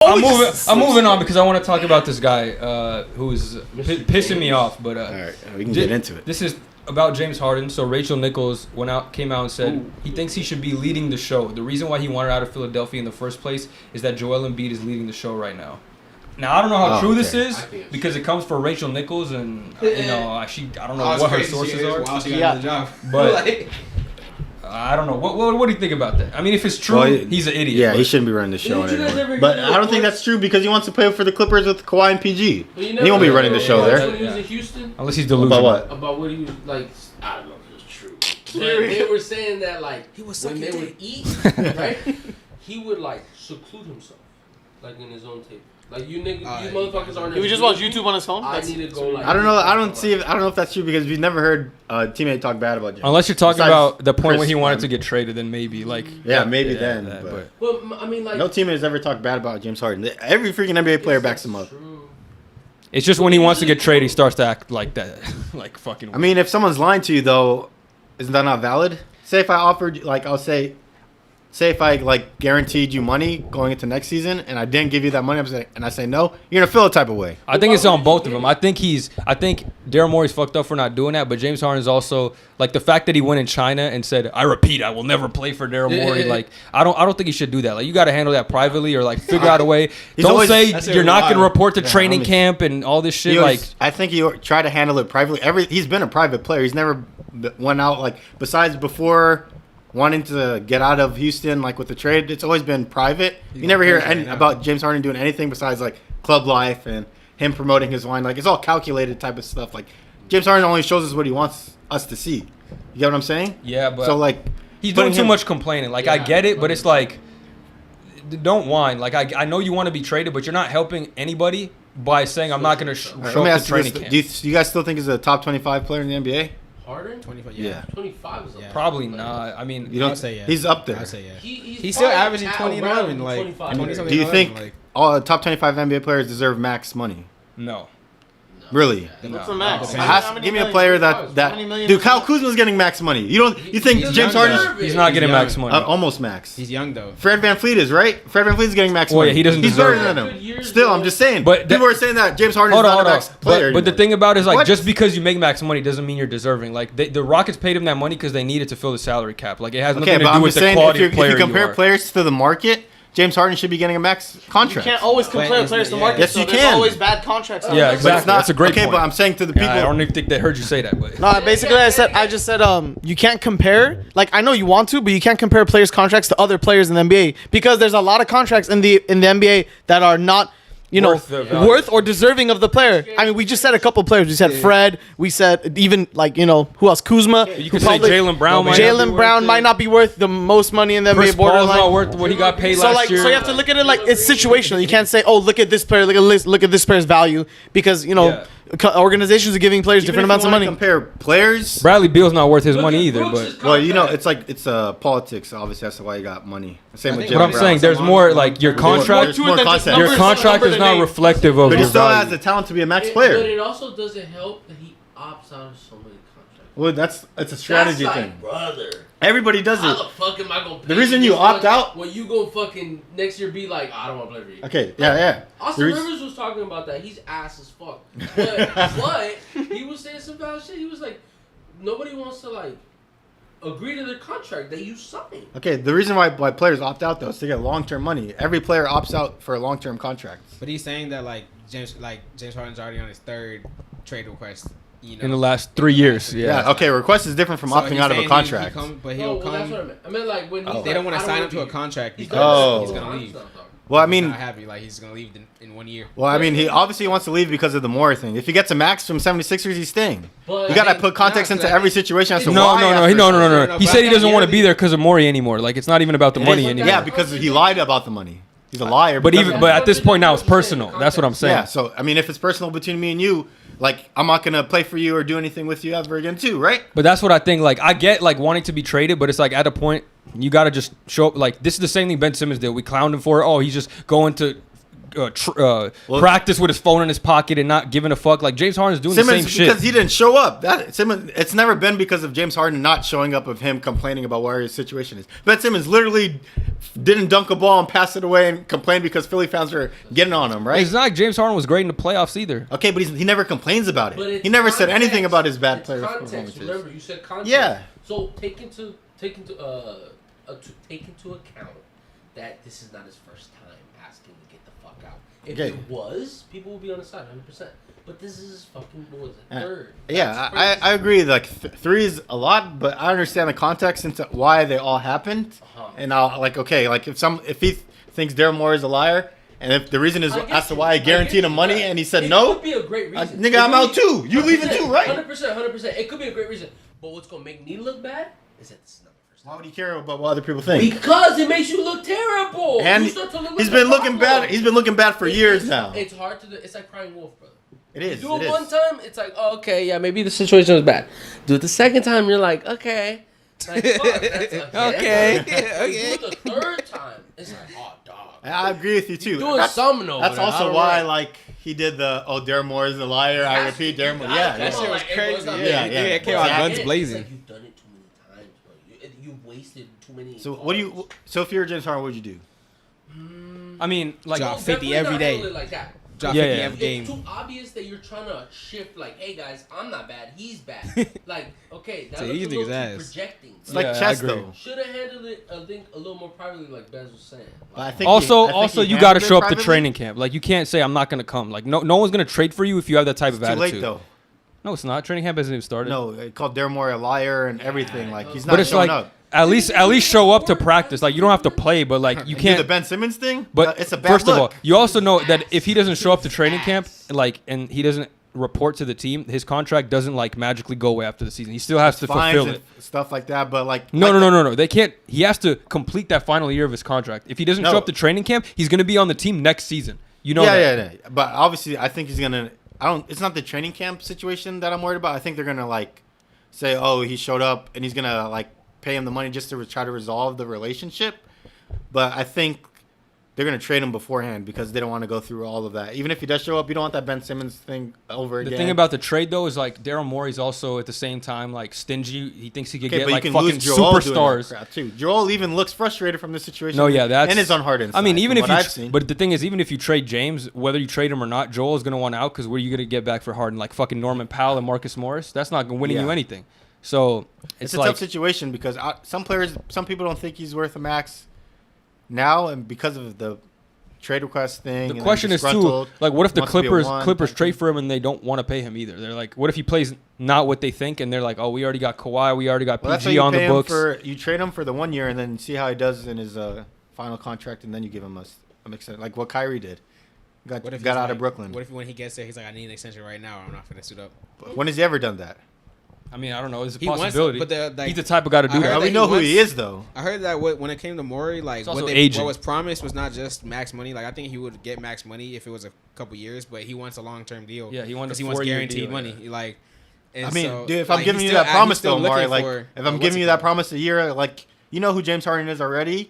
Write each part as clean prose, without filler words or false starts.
I'm moving on because I want to talk about this guy who's pissing me off. But all right, we can get into it. This is about James Harden. So Rachel Nichols came out and said he thinks he should be leading the show. The reason why he wanted out of Philadelphia in the first place is that Joel Embiid is leading the show right now. Now I don't know how true this is because it comes from Rachel Nichols and I don't know what her sources are. While she got the job. But I don't know. What do you think about that? I mean, if it's true, he's an idiot. Yeah, he shouldn't be running the show anymore. But I don't think that's true because he wants to play for the Clippers with Kawhi and PG. He won't be running the show there. When he was in Houston? Unless he's delusional. About what? About what he was like. I don't know if it's true. But they were saying that like when they would eat, right? He would like seclude himself, like in his own table. Like you motherfuckers aren't. He would just watch YouTube on his phone. I need to go. Like, I don't know. I don't know if that's true because we've never heard a teammate talk bad about James. Unless you're talking about the point Chris, when he wanted to get traded, then maybe like. Yeah, maybe then. But I mean, like no teammate has ever talked bad about James Harden. Every freaking NBA player backs him up. It's just when he wants to get traded, he starts to act like that, like fucking. I mean, if someone's lying to you though, isn't that not valid? Say if I offered, like, I'll say if I like guaranteed you money going into next season and I didn't give you that money, and I say no, you're gonna feel a type of way. I think it's on both of them. I think Daryl Morey's fucked up for not doing that, but James Harden's also like the fact that he went in China and said, "I repeat, I will never play for Daryl Morey." Like, I don't think he should do that. Like, you got to handle that privately or like figure out a way. Don't say you're not gonna report to training camp and all this shit. I think he tried to handle it privately. He's been a private player. He's never went out like besides before. Wanting to get out of Houston, like with the trade, it's always been private. You never hear about James Harden doing anything besides like club life and him promoting his wine. Like it's all calculated type of stuff. Like James Harden only shows us what he wants us to see. You get what I'm saying? Yeah, but so like he's doing too much complaining. Like I get it, but it's like don't whine. Like I know you want to be traded, but you're not helping anybody by saying I'm not going to show up to training camp. Do you guys still think he's a top 25 player in the NBA? Harden? 25, yeah. 25 is up. Probably not. I mean, you don't say yeah. He's up there. I'd say yeah. He's still averaging 20 and 11, like 20-something. Do you think all top 25 NBA players deserve max money? No. Really? What's the max? Give me a player that dude. Kyle Kuzma's getting max money. You think James Harden? He's not getting max money. Almost max. He's young though. Fred VanVleet is right. Fred VanVleet's getting max money. Yeah, he doesn't. He's deserve better than him. Still, I'm just saying. But people are saying that James Harden is not a max player. But the thing about it is like just because you make max money doesn't mean you're deserving. Like the Rockets paid him that money because they needed to fill the salary cap. Like it has nothing to do with the quality of player. If you compare players to the market, James Harden should be getting a max contract. You can't always compare players to the market. Yes, you so can. There's always bad contracts. Yeah, exactly. That's a great point. Okay, but I'm saying to the people. I don't even think they heard you say that. But no, basically I just said you can't compare. Like I know you want to, but you can't compare players' contracts to other players in the NBA because there's a lot of contracts in the NBA that are not. Worth or deserving of the player. I mean, we just said a couple players. We said Fred. We said even who else? Kuzma. You could say Jaylen Brown. Jaylen Brown might not be worth the most money in the NBA borderline. Paul's not worth what he got paid last year. So you have to look at it like it's situational. You can't say, oh, look at this player. Look at this player's value because organizations are giving players different amounts of money. Compare players. Bradley Beal's not worth his money either. But it's politics. Obviously, that's why he got money. Same with Jaylen What I'm Brown. saying, there's more like your contract. Your contract is not reflective of. But he still has the talent to be a max player. But it also doesn't help that he opts out of so many contracts. Well, it's a strategy thing. Brother. Everybody does it. How the fuck am I gonna pay the reason you opt out when you go fucking next year be like, I don't want to play for you. Okay, yeah. Austin Rivers was talking about that. He's ass as fuck. But he was saying some valid shit. He was like, nobody wants to like agree to their contract that you signed. Okay, the reason why players opt out though is to get long-term money. Every player opts out for a long-term contract. But he's saying that James Harden's already on his third trade request. In the last 3 years, yeah. Okay, request is different from opting out of a contract. That's what I meant. I meant like when they don't want to sign him to a contract. He's gonna leave. Well, I mean, he's not happy. Like he's gonna leave in 1 year. Well, I mean, he obviously wants to leave because of the Moore thing. If he gets a max from 76ers, he's staying. You gotta put context into every situation. As to no. He said he doesn't want to be there because of Morey anymore. Like it's not even about the money anymore. Yeah, because he lied about the money. He's a liar. But at this point now, it's personal. That's what I'm saying. Yeah. So I mean, if it's personal between me and you. Like, I'm not going to play for you or do anything with you ever again, too, right? But that's what I think. Like, I get, like, wanting to be traded, but it's, like, at a point, you got to just show up. Like, this is the same thing Ben Simmons did. We clowned him for it. Oh, he's just going to practice with his phone in his pocket and not giving a fuck. Like James Harden's doing Simmons, the same because shit. he didn't show up. Simmons, it's never been because of James Harden not showing up, of him complaining about where his situation is. Ben Simmons literally didn't dunk a ball and pass it away and complain because Philly fans are getting on him, right? It's not like James Harden was great in the playoffs either. Okay, but he never complains about But it. it's He never said context. anything about his bad It's player context. performances. Remember, you said context. Yeah. So take into account that this is not his first time asking to get the fuck out. If Okay. it was, people would be on the side 100%. But this is his fucking, what was it, third? Yeah, That's crazy. I agree. Like three is a lot, but I understand the context into why they all happened. Uh-huh. And I'll like if he thinks Daryl Morey is a liar, and if the reason is I get as to you. why I guaranteed him money, and he said no, It could be a great reason. nigga, I'm out too. You leaving too, right? 100%. It could be a great reason. But what's going to make me look bad is that this is not the first time. Why would he care about what other people think? Because it makes you look terrible. And You start to look he's like been a looking problem. bad. He's been looking bad for years now. It's hard to do. It's like crying wolf, brother. It is. You do It it is. one time, it's like, oh, okay, yeah, maybe the situation was bad. Do it the second time, you're like, okay. Like, fuck, that's Okay. You do it the third time, it's like, oh, dog. I agree with you too. Doing something over That's there. I also don't why know. like he did the Daryl Morey is a liar. I repeat, Daryl Morey. Yeah, That shit was crazy. Yeah, yeah. It came out Exactly. guns blazing. It's like you've done it too many times, bro. You wasted too many. So what do you? So if you're James Harden, what would you do? I mean, like, Drop Don't 50 definitely every not day. handle it like that. Drop Yeah, 50 yeah. every game. It's too obvious that you're trying to shift, like, hey guys, I'm not bad, he's bad. Like, okay, that So looks these a little niggas too ass. projecting. It's like Yeah, I chess agree. though. Should have handled it, I think, a little more privately, like Bez was saying. But I think also, he you got to handled it show up to privately. training camp. Like, you can't say I'm not gonna come. Like, no one's gonna trade for you if you have that type of It's too attitude. late though. No, it's not. Training camp hasn't even started. No, they called Daryl Morey a liar and everything. Like he's not but it's showing like up. at least show up to practice. Like, you don't have to play, but like you And do can't. the Ben Simmons thing. But it's a bad first look. of all, you also know that if he doesn't show up to training camp, like, and he doesn't report to the team, his contract doesn't like magically go away after the season. He still has to fines fulfill and it. stuff like that. But like No. They can't. He has to complete that final year of his contract. If he doesn't No. show up to training camp, he's going to be on the team next season. You know Yeah, that. yeah. But obviously, I think he's gonna. It's not the training camp situation that I'm worried about. I think they're gonna like say, oh, he showed up, and he's gonna like pay him the money just to try to resolve the relationship. But I think they're gonna trade him beforehand because they don't want to go through all of that. Even if he does show up, you don't want that Ben Simmons thing over The again. thing about the trade though is like Daryl Morey's also at the same time like stingy. He thinks he could Okay, get but like you can fucking lose Joel doing that superstars. crap too. Joel even looks frustrated from this situation. No, yeah, that's and is on Harden's. I mean, side, even from if what you, I've seen. but the thing is, even if you trade James, whether you trade him or not, Joel is gonna want out because what are you gonna get back for Harden? Like fucking Norman Powell and Marcus Morris. That's not gonna winning Yeah. you anything. So it's it's a like tough situation because some people don't think he's worth a max now, and because of the trade request thing. the and question then is too, disgruntled, like, what if the wants to be a one Clippers type trade thing. for him and they don't want to pay him either? They're like, what if he plays not what they think and they're like, oh, we already got Kawhi, we already got Well, that's why PG you on pay the him books. you trade him for the 1 year and then see how he does in his final contract, and then you give him a mix like what Kyrie did. Got What if got he's out like- of Brooklyn. What if when he gets there, he's like, I need an extension right now, or I'm not gonna suit up. When has he ever done that? I mean, I don't know. It's a He wants to, possibility. but He's the type of guy to do I heard that. Well, we that know he who he wants- is though. I heard that when it came to Morey, like It's also what aging. was promised was not just max money. Like I think he would get max money if it was a couple years, but he wants a long term deal. Yeah, he wants 'cause a he wants 4-year guaranteed deal, money. yeah. Like, and I mean, so, dude, if like, I'm giving he's you still- that promise he's still though, Omari, looking like for- if I'm what's giving it you that called? promise a year, like you know who James Harden is already.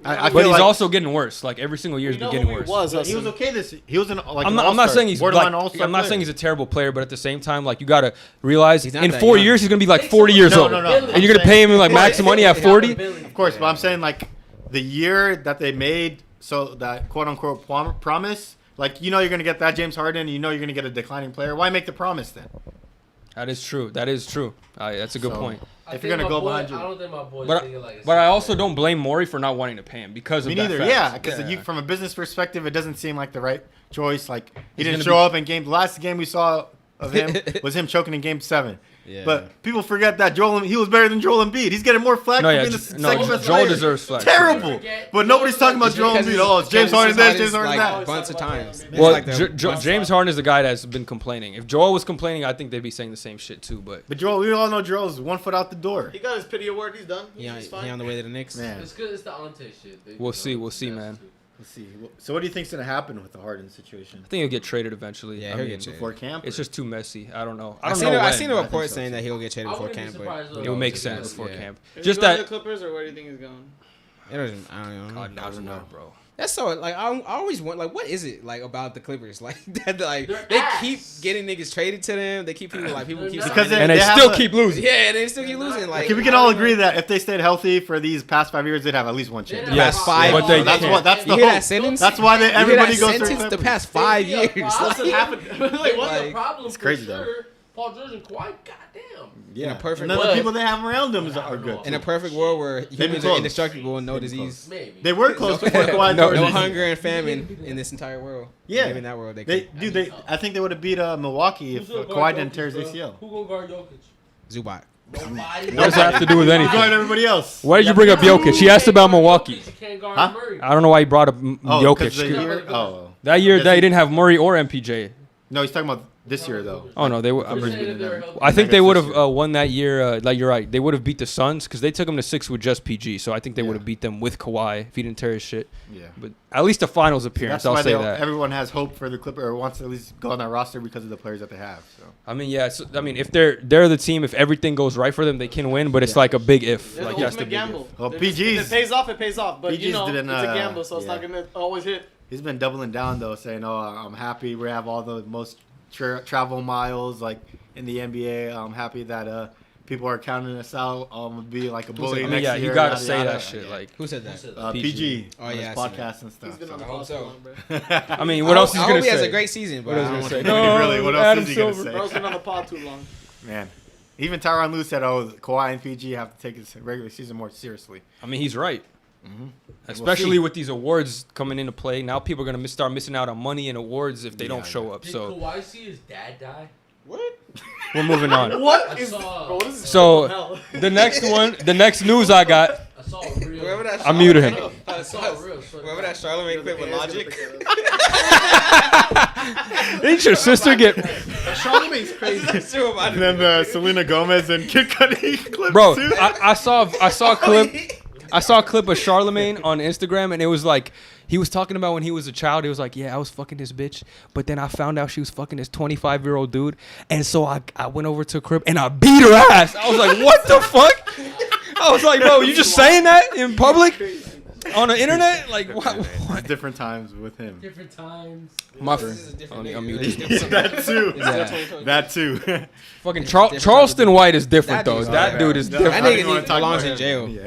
I But feel he's like also getting worse. Like every single year, he's been getting worse. he was okay he was an like I'm an not all-star, saying he's borderline like, all-star I'm not player. saying he's a terrible player, but at the same time, like you gotta realize He's not in that 4 young. years he's gonna be like Takes 40 some years No, old, no, no. and you're gonna pay him like max money at 40. Of course, but I'm saying like the year that they made so that quote unquote promise, like you know you're gonna get that James Harden, you know you're gonna get a declining player. Why make the promise then? That is true. That is true. That's a good So, point. If you're gonna go behind I you, don't think my boy's But thinking like. but I also don't blame Morey for not wanting to pay him because of me that neither. fact. Yeah, because from a business perspective, it doesn't seem like the right choice. Like he He's didn't gonna show up in game. The last game we saw of him was him choking in Game 7. Yeah. But people forget that he was better than Joel Embiid. He's getting more flack No, for yeah, being the second best Joel player. deserves flack. Terrible. But nobody's talking about Joel Because Embiid. he's- Oh, it's James because Harden this, Harden's, James Harden like, that. bunch of times. It's Well, like the- James Harden is the guy that's been complaining. If Joel was complaining, I think they'd be saying the same shit too. But But Joel, we all know Joel's 1 foot out the door. He got his pity award. He's done. he on the way to the Knicks. Man, It's good. It's the Ante shit. We'll see, man. let's see. So what do you think's gonna happen with the Harden situation I think he'll get traded eventually. Yeah, I he'll mean, get traded. before camp? It's just too messy. I don't know. I I don't seen know. I when. seen a I report think so, saying too. that he'll get traded I before wouldn't be camp, surprised, but though. It would make Yeah. sense before Yeah. camp. Is Just he going that. to the Clippers, or where do you think he's going? It doesn't. I don't know. God knows, don't know. bro. That's so like I always want like what is it like about the Clippers like that like They're they ass. keep getting niggas traded to them. They keep people keep Because signing And them. they have still a- keep losing. Yeah, and they still keep losing. Like we can all agree that if they stayed healthy for these past 5 years, they'd have at least one chance. Yes, past 5 but they years. That's can't. what. That's the You hear hope. that sentence? That's why You hear everybody that goes through sentence the Clippers. past 5 They'd be a years. problem. What's happened? Like, what? Like, Like, problem it's for crazy, sure. though. Paul George and Kawhi, goddamn. Yeah, In a perfect and then the world. people they have around them are good. In a perfect world where humans close. are indestructible and no They've been disease, Maybe. They were close before Kawhi No, tore his no ACL. hunger and famine in this entire world. Yeah. Maybe in that world I think they would have beat Milwaukee if Who's gonna Kawhi guard didn't tear his Jokic, ACL. Who gonna guard Jokic? Zubac. Nobody. What does that have to do with He anything? guarded everybody else. Why did you bring up Jokic? He asked about Milwaukee. You can't guard Huh? Murray. I don't know why he brought up Oh, 'cause the Jokic. year. Oh, That year, Does they he- didn't have Murray or MPJ. no, he's talking about this year though. Oh no, they were. Clippers They're saying beating that they're them. healthy. I think Nuggets they would this have year. won that year. Like you're right, they would have beat the Suns because they took them to 6 with just PG. So I think they Yeah. would have beat them with Kawhi if he didn't tear his shit. Yeah. But at least a finals appearance, That's I'll why say that. everyone has hope for the Clippers or wants to at least go on that roster because of the players that they have. So I mean, yeah. So, I mean, if they're the team, if everything goes right for them, they can win. But it's like a big if. It's Like the that's the ultimate big gamble. if. Well, If PG's it pays off, it pays off. But PG's it's didn't, a gamble, so it's yeah. not gonna always hit. he's been doubling down though, saying, "Oh, I'm happy we have all the most travel miles like in the NBA. I'm happy that people are counting us out. Be like a bully I next mean, yeah, year. you gotta yada, say yada. that shit. Like, Who said that? PG. Oh, on his yeah, I seen podcast and stuff. He's been on so. the I hope pod so. too long, bro. I mean, what else he's I gonna hope he has say? a great season, but What I is don't he want gonna to say? No, really, what else Adam is he gonna Silver. say? Bro's been on the pod too long. Man, even Tyronn Lue said, "Oh, Kawhi and PG have to take this regular season more seriously." I mean, he's right. We'll Especially see. with these awards coming into play, now people are gonna start missing out on money and awards if they Yeah, don't show up. Did So Kawhi see his dad die? What? we're moving on. What I is? saw- Bro, what is this So from hell? the next news I got, I saw a real. Remember that? I muted him. I saw a real. Remember that Charlamagne clip with Logic? didn't your sister get? Charlamagne's crazy. That's true about And then the Selena Gomez and Kid Cudi clip Bro, too. I saw a clip. I saw a clip of Charlamagne on Instagram, and it was like he was talking about when he was a child. He was like, "Yeah, I was fucking this bitch, but then I found out she was fucking this 25-year-old dude, and so I went over to her crib and I beat her ass." I was like, "What the fuck?" I was like, "Bro, you just saying that in public on the internet? Like, what?" It's different times with him. Different times. My This is a different I'm nigga. muted. It's That too. Yeah. That too. Fucking Different Charleston White is different That though. dude's That bad. dude is That different. nigga I don't wanna talk belongs about in him. jail. Yeah.